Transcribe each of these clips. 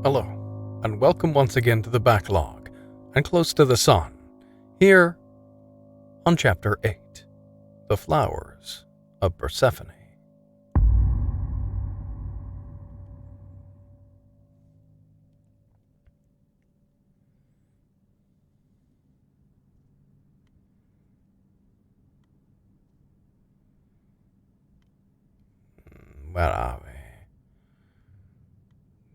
Hello, and welcome once again to the backlog, and close to the sun, here on Chapter 8, The Flowers of Persephone. Where are we?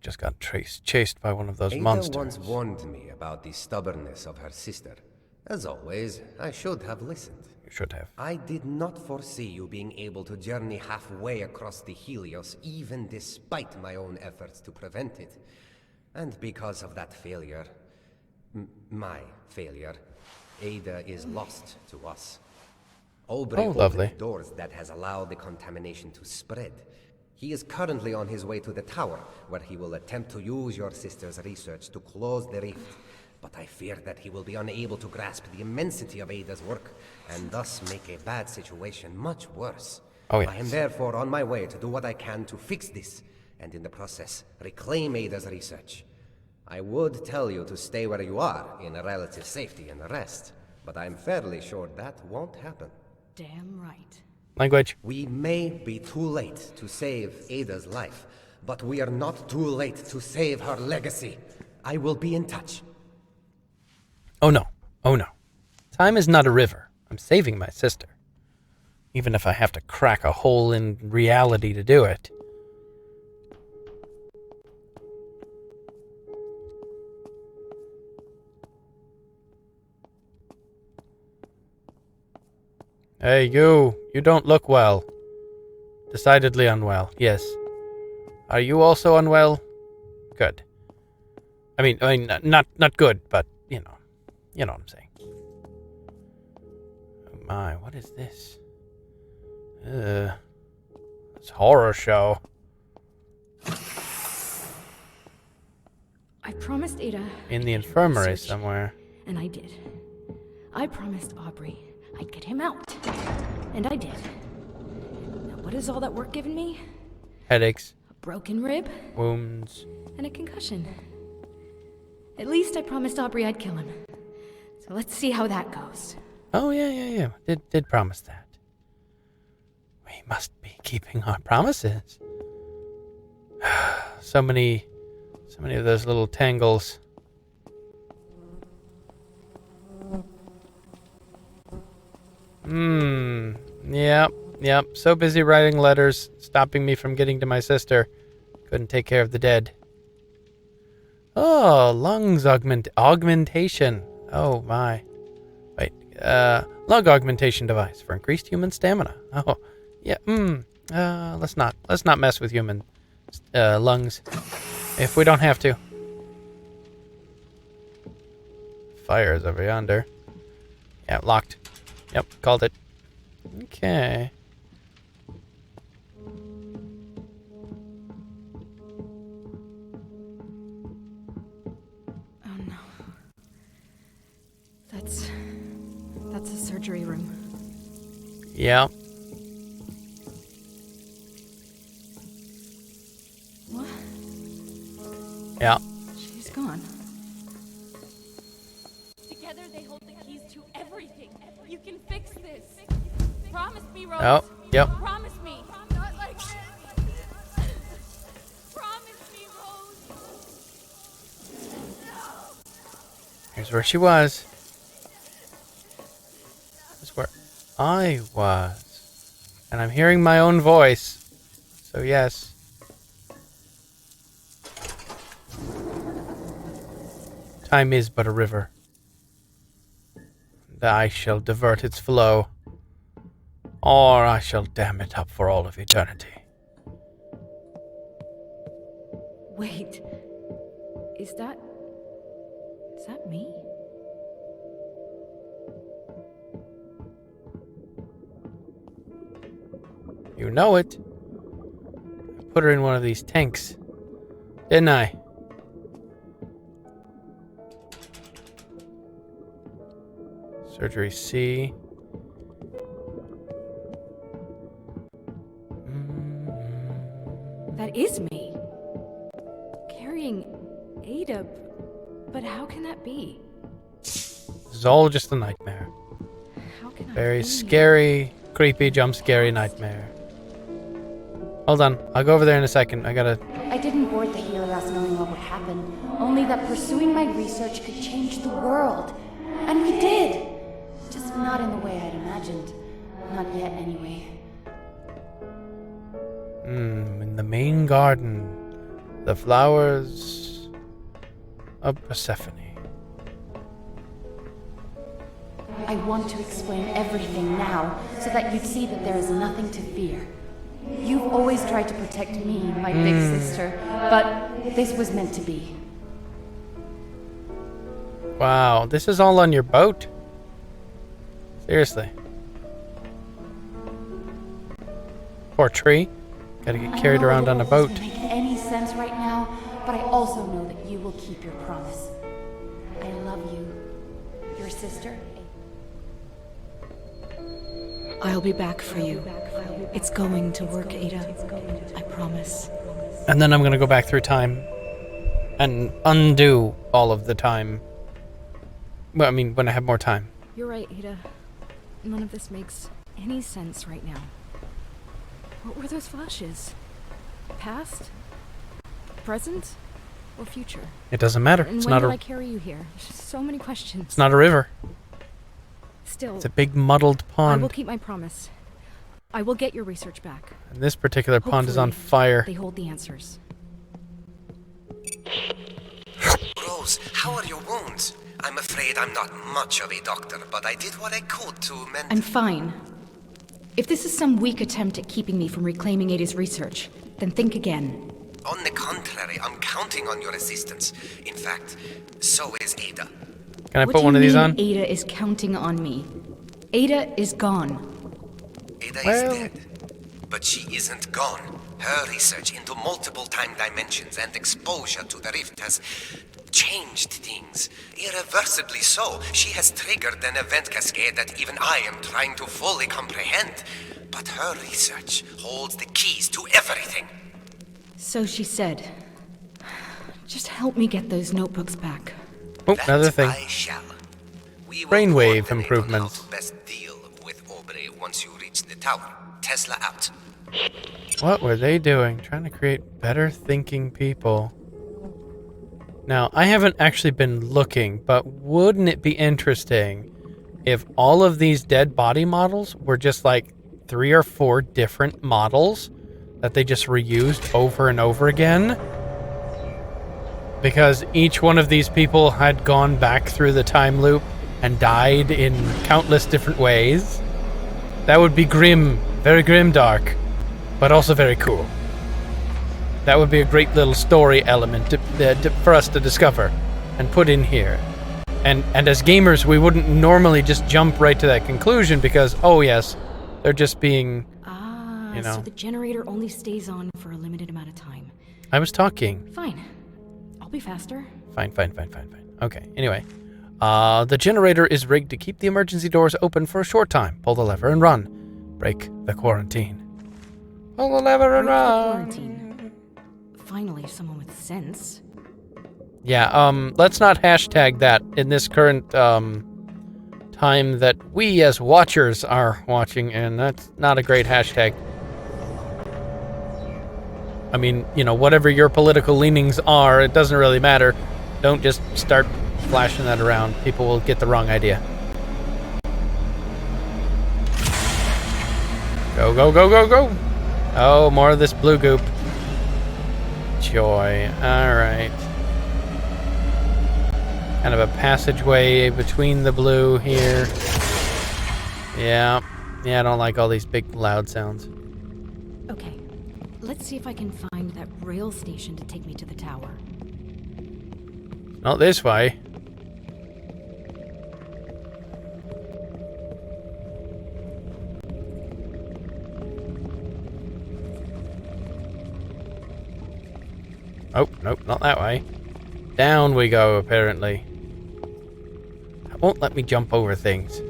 Just got chased by one of those Ada monsters. once warned me about the stubbornness of her sister. As always, I should have listened. You should have. I did not foresee you being able to journey halfway across the Helios, even despite my own efforts to prevent it. And because of that failure, my failure, Ada is lost to us. Aubrey opened lovely. doors that has allowed the contamination to spread. He is currently on his way to the tower, where he will attempt to use your sister's research to close the rift. But I fear that he will be unable to grasp the immensity of Ada's work, and thus make a bad situation much worse. Oh, yes. I am therefore on my way to do what I can to fix this, and in the process, reclaim Ada's research. I would tell you to stay where you are, in relative safety and rest, but I'm fairly sure that won't happen. Damn right. Language. We may be too late to save Ada's life, but we are not too late to save her legacy. I will be in touch. Oh no. Oh no. Time is not a river. I'm saving my sister. Even if I have to crack a hole in reality to do it. Hey, you don't look well. Decidedly unwell, yes. Are you also unwell? Good. I mean, not good, but, you know what I'm saying. Oh my, what is this? It's horror show. I promised Ada. In the I'd get infirmary research, somewhere. And I did. I promised Aubrey I'd get him out. And I did. Now what has all that work given me? Headaches, A broken rib wounds. and a concussion. At least I promised Aubrey I'd kill him. So let's see how that goes. Oh, yeah. Did promise that. We must be keeping our promises. So many of those little tangles. Yep. So busy writing letters, stopping me from getting to my sister. Couldn't take care of the dead. Oh, lungs augmentation. Oh my. Wait, lung augmentation device for increased human stamina. Oh, yeah. Let's not mess with human lungs if we don't have to. Fire is over yonder. Yeah, locked. Yep, called it. Okay. Oh no. That's a surgery room. Yeah. What? Yeah. She's gone. Together they hold the keys to everything. You can fix this. Promise me, Rose. Oh, yep. Promise me. Not like this. Promise me, Rose. Here's where she was. This is where I was. And I'm hearing my own voice. So yes. Time is but a river. And I shall divert its flow, or I shall dam it up for all of eternity. Wait. Is that me? You know it. I put her in one of these tanks, didn't I? Surgery C. That is me. Carrying Ada, but how can that be? This is all just a nightmare. How can I Very be? scary, creepy, jump-scary nightmare. Hold on, I'll go over there in a second. I I didn't board the Helios knowing what would happen, only that pursuing my research could change the world. And we did! Just not in the way I'd imagined. Not yet, anyway. in the main garden, the flowers of Persephone. I want to explain everything now, so that you'd see that there is nothing to fear. You've always tried to protect me, my big sister, but this was meant to be. Wow, this is all on your boat? Seriously. Poor tree. Gotta get carried around on a boat. Doesn't make any sense right now, but I also know that you will keep your promise. I love you, your sister. I'll be back for you. It's going to work, Ada. I promise. And then I'm gonna go back through time and undo all of the time. Well, I mean, when I have more time. You're right, Ada. None of this makes any sense right now. What were those flashes? Past? Present? Or future? It doesn't matter. And It's when not did a. I carry you here? There's just so many questions. It's not a river. Still, It's a big muddled I pond. will keep my promise. I will get your research back. And this particular pond is on Hopefully, fire. They hold the answers. Rose, how are your wounds? I'm afraid I'm not much of a doctor, but I did what I could to mend... I'm fine. If this is some weak attempt at keeping me from reclaiming Ada's research, then think again. On the contrary, I'm counting on your assistance. In fact, so is Ada. Can I What put do one you of these mean on? Ada is counting on me? Ada is gone. Ada Well- is dead. But she isn't gone. Her research into multiple time dimensions and exposure to the rift has changed things. Irreversibly so. She has triggered an event cascade that even I am trying to fully comprehend. But her research holds the keys to everything. So she said. Just help me get those notebooks back. Oh, That another thing. I shall. We will Brainwave coordinate on improvements. how to best deal with Aubrey once you reach the tower. Tesla out. What were they doing? Trying to create better thinking people. Now, I haven't actually been looking, but wouldn't it be interesting if all of these dead body models were just like 3 or 4 different models that they just reused over and over again? Because each one of these people had gone back through the time loop and died in countless different ways. That would be grim, very grim dark, but also very cool. That would be a great little story element for us to discover and put in here. And as gamers, we wouldn't normally just jump right to that conclusion because, oh yes, they're just being, you know. So the generator only stays on for a limited amount of time. I was talking. Fine. I'll be faster. Fine. Okay, anyway. The generator is rigged to keep the emergency doors open for a short time. Pull the lever and run. Break the quarantine. Pull the lever and Break the run. quarantine. Finally, someone with sense. Yeah, let's not hashtag that in this current, time that we as watchers are watching, and that's not a great hashtag. I mean, you know, whatever your political leanings are, it doesn't really matter. Don't just start flashing that around. People will get the wrong idea. Go. Oh, more of this blue goop. Joy. Alright. Kind of a passageway between the blue here. Yeah, I don't like all these big loud sounds. Okay. Let's see if I can find that rail station to take me to the tower. Not this way. Oh, nope, not that way. Down we go, apparently. It won't let me jump over things.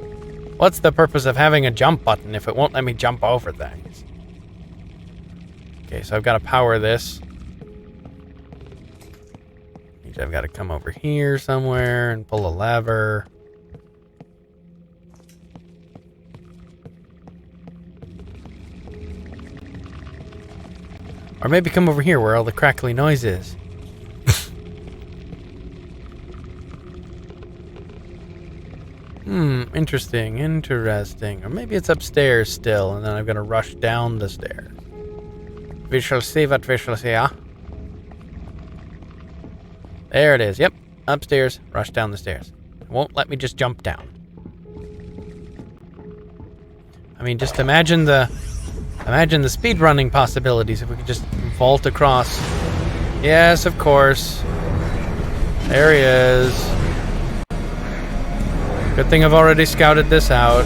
What's the purpose of having a jump button if it won't let me jump over things? Okay, so I've got to power this. Means I've got to come over here somewhere and pull a lever. Or maybe come over here where all the crackly noise is. Interesting. Or maybe it's upstairs still, and then I'm gonna rush down the stairs. We shall see what we shall see, huh? There it is. Yep. Upstairs. Rush down the stairs. It won't let me just jump down. I mean, just imagine the speedrunning possibilities if we could just vault across. Yes, of course. There he is. Good thing I've already scouted this out.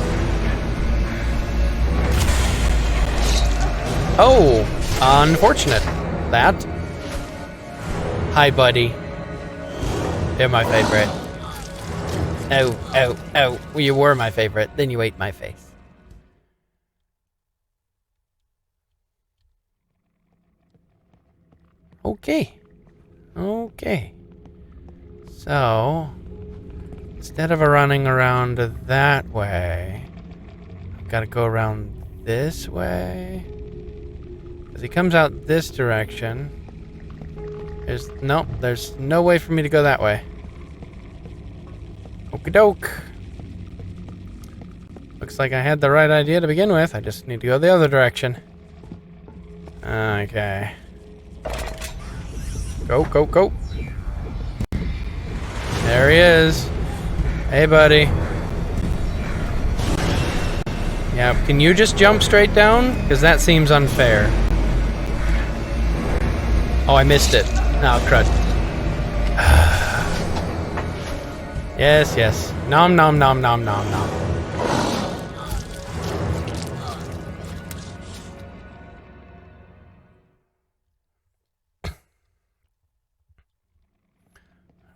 Oh, unfortunate. That. Hi, buddy. You're my favorite. Oh. Well, you were my favorite. Then you ate my face. Okay. So, instead of running around that way, I've got to go around this way. Because he comes out this direction. There's no way for me to go that way. Okie doke. Looks like I had the right idea to begin with. I just need to go the other direction. Okay. Go. There he is. Hey, buddy. Yeah, can you just jump straight down? Because that seems unfair. Oh, I missed it. Oh, crud. Yes. Nom.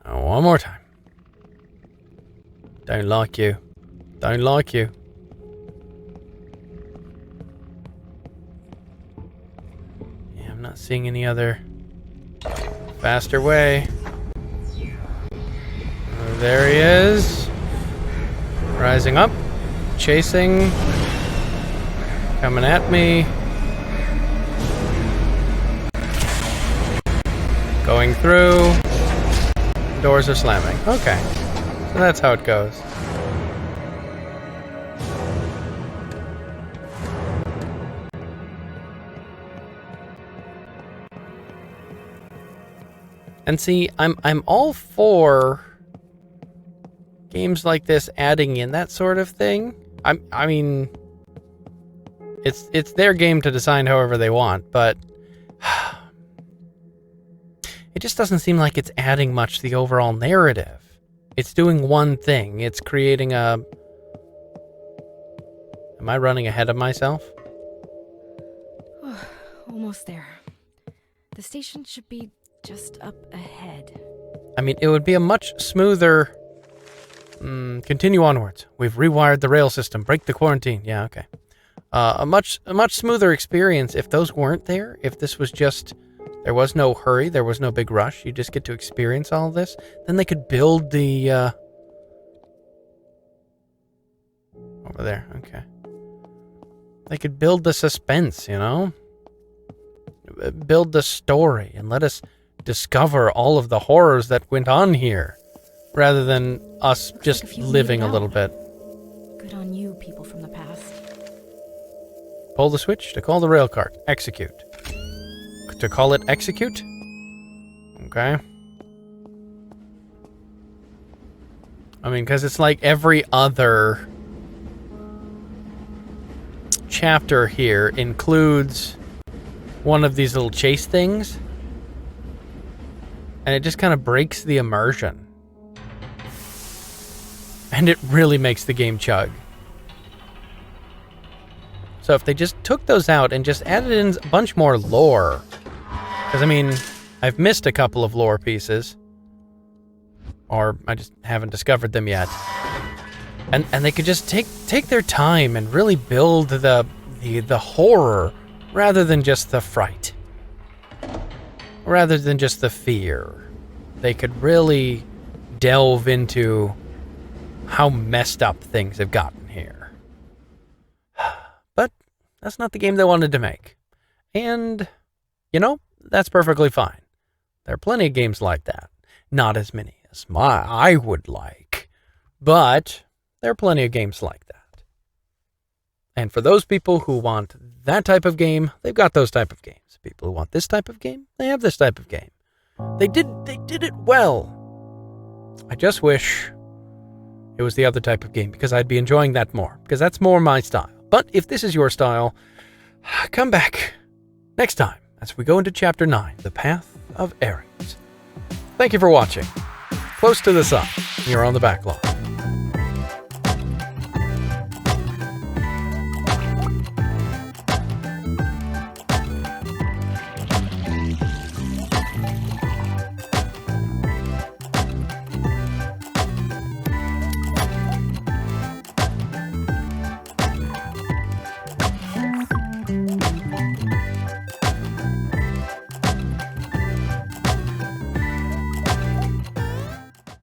One more time. Don't like you. Yeah, I'm not seeing any other faster way. There he is. Rising up. Chasing. Coming at me. Going through. Doors are slamming. Okay. So that's how it goes. And see, I'm all for games like this adding in that sort of thing. I mean, it's their game to design however they want, but it just doesn't seem like it's adding much to the overall narrative. It's doing one thing. It's creating a... Am I running ahead of myself? Almost there. The station should be just up ahead. I mean, it would be a much smoother... continue onwards. We've rewired the rail system. Break the quarantine. Yeah, okay. A much smoother experience if those weren't there. If this was just... There was no hurry. There was no big rush. You just get to experience all of this. Then they could build the... Over there. Okay. They could build the suspense, you know? Build the story and let us discover all of the horrors that went on here. Rather than us just living a little bit. Good on you, people from the past. Pull the switch to call the rail cart. Execute. To call it execute? Okay. I mean, because it's like every other chapter here includes one of these little chase things. And it just kind of breaks the immersion. And it really makes the game chug. So if they just took those out and just added in a bunch more lore... Because, I mean, I've missed a couple of lore pieces. Or I just haven't discovered them yet. And they could just take their time and really build the horror rather than just the fright. Rather than just the fear. they could really delve into how messed up things have gotten here. But that's not the game they wanted to make. And, that's perfectly fine. There are plenty of games like that. Not as many as I would like, but there are plenty of games like that. And for those people who want that type of game, they've got those type of games. People who want this type of game, they have this type of game. They did it well. I just wish it was the other type of game, because I'd be enjoying that more, because that's more my style. But if this is your style, come back next time as we go into Chapter 9, The Path of Ares. Thank you for watching. Close to the sun, you're on the backlog.